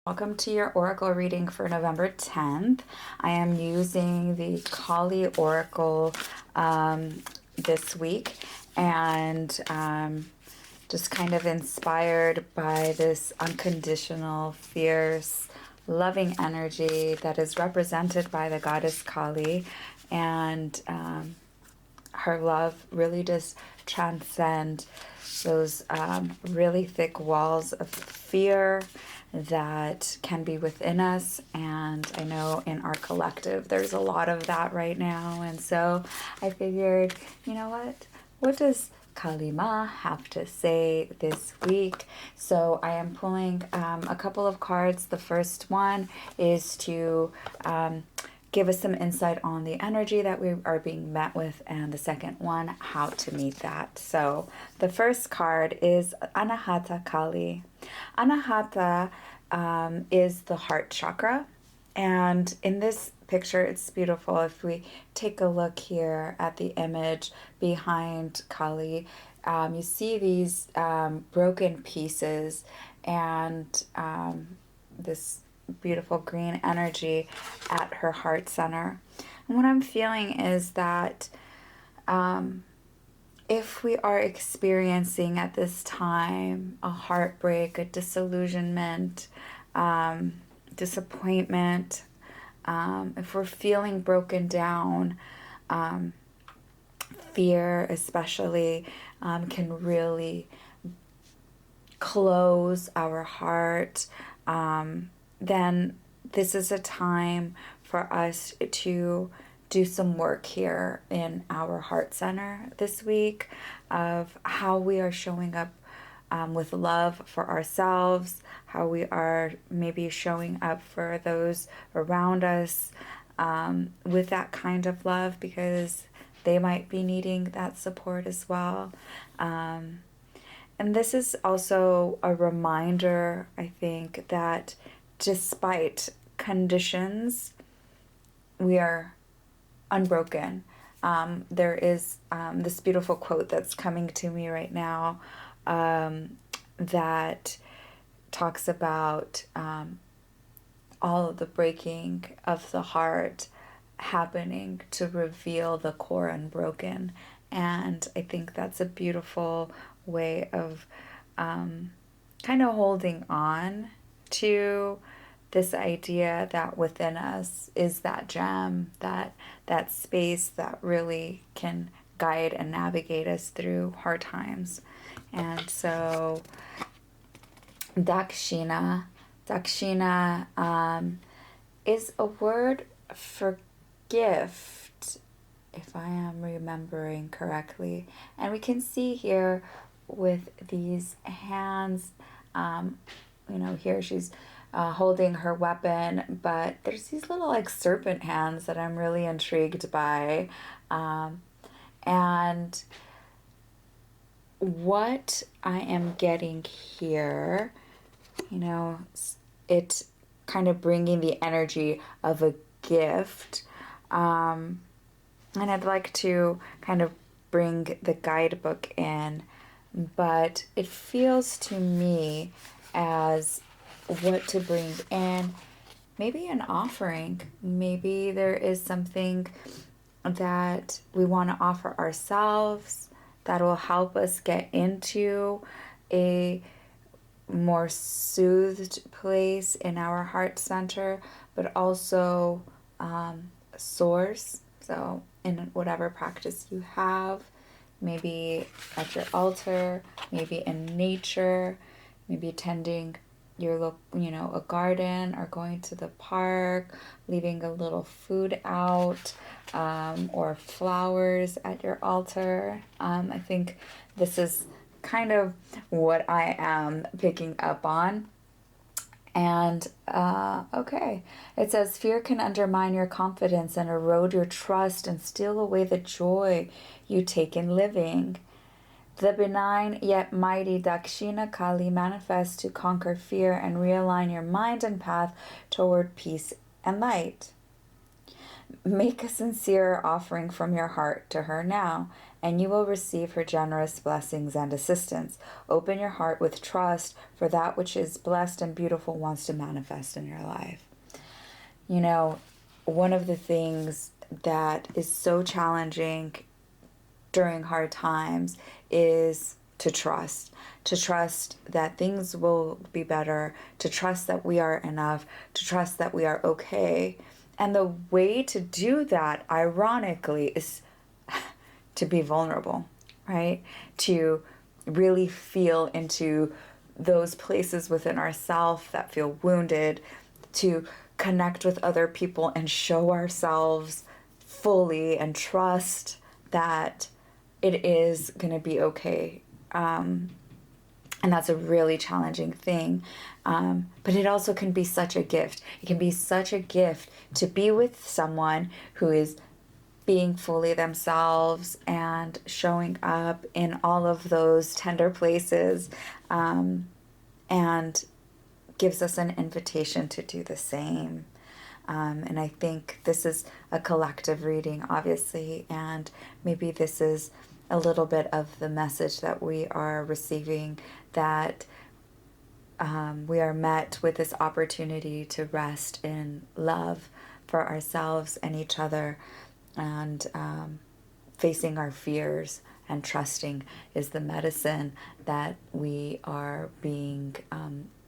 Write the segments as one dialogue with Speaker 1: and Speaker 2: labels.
Speaker 1: Welcome to your Oracle reading for November 10th. I am using the Kali Oracle this week and just kind of inspired by this unconditional, fierce, loving energy that is represented by the goddess Kali. And her love really does transcend those really thick walls of fear that can be within us. And I know in our collective there's a lot of that right now, and so I figured, you know what does Kali Ma have to say this week? So I am pulling a couple of cards. The first one is to give us some insight on the energy that we are being met with, and the second one, how to meet that. So the first card is Anahata Kali. Anahata is the heart chakra, and in this picture it's beautiful. If we take a look here at the image behind Kali, you see these broken pieces and this beautiful green energy at her heart center. And what I'm feeling is that if we are experiencing at this time a heartbreak, a disillusionment, disappointment, if we're feeling broken down, fear especially can really close our heart, then this is a time for us to do some work here in our heart center this week of how we are showing up with love for ourselves, how we are maybe showing up for those around us with that kind of love, because they might be needing that support as well. And this is also a reminder, I think, that despite conditions, we are unbroken. There is this beautiful quote that's coming to me right now that talks about all of the breaking of the heart happening to reveal the core unbroken. And I think that's a beautiful way of kind of holding on to this idea that within us is that gem, that space that really can guide and navigate us through hard times. And so Dakshina is a word for gift, if I am remembering correctly. And we can see here with these hands, here she's holding her weapon, but there's these little like serpent hands that I'm really intrigued by. And what I am getting here, it kind of bringing the energy of a gift. And I'd like to kind of bring the guidebook in, but it feels to me as what to bring in. Maybe an offering. Maybe there is something that we want to offer ourselves that will help us get into a more soothed place in our heart center, but also source. So in whatever practice you have, maybe at your altar, maybe in nature, maybe tending a garden, or going to the park, leaving a little food out, or flowers at your altar. I think this is kind of what I am picking up on. And okay, it says fear can undermine your confidence and erode your trust and steal away the joy you take in living. The benign yet mighty Dakshina Kali manifests to conquer fear and realign your mind and path toward peace and light. Make a sincere offering from your heart to her now and you will receive her generous blessings and assistance. Open your heart with trust, for that which is blessed and beautiful wants to manifest in your life. You know, one of the things that is so challenging during hard times is to trust that things will be better, to trust that we are enough, to trust that we are okay. And the way to do that, ironically, is to be vulnerable, right? To really feel into those places within ourselves that feel wounded, to connect with other people and show ourselves fully and trust that it is going to be okay. And that's a really challenging thing. But it also can be such a gift. It can be such a gift to be with someone who is being fully themselves and showing up in all of those tender places, and gives us an invitation to do the same. And I think this is a collective reading, obviously, and maybe this is a little bit of the message that we are receiving, that we are met with this opportunity to rest in love for ourselves and each other, and facing our fears and trusting is the medicine that we are being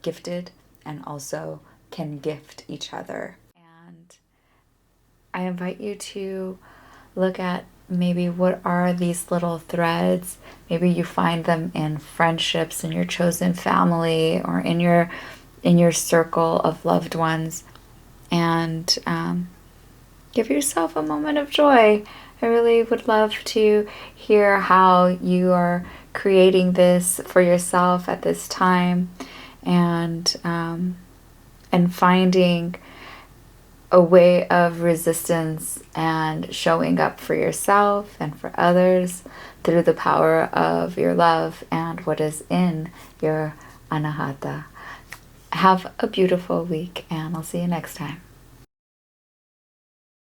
Speaker 1: gifted, and also can gift each other. And I invite you to look at maybe what are these little threads. Maybe you find them in friendships, in your chosen family, or in your circle of loved ones, and give yourself a moment of joy. I really would love to hear how you are creating this for yourself at this time, and finding a way of resistance and showing up for yourself and for others through the power of your love and what is in your anahata. Have a beautiful week, and I'll see you next time.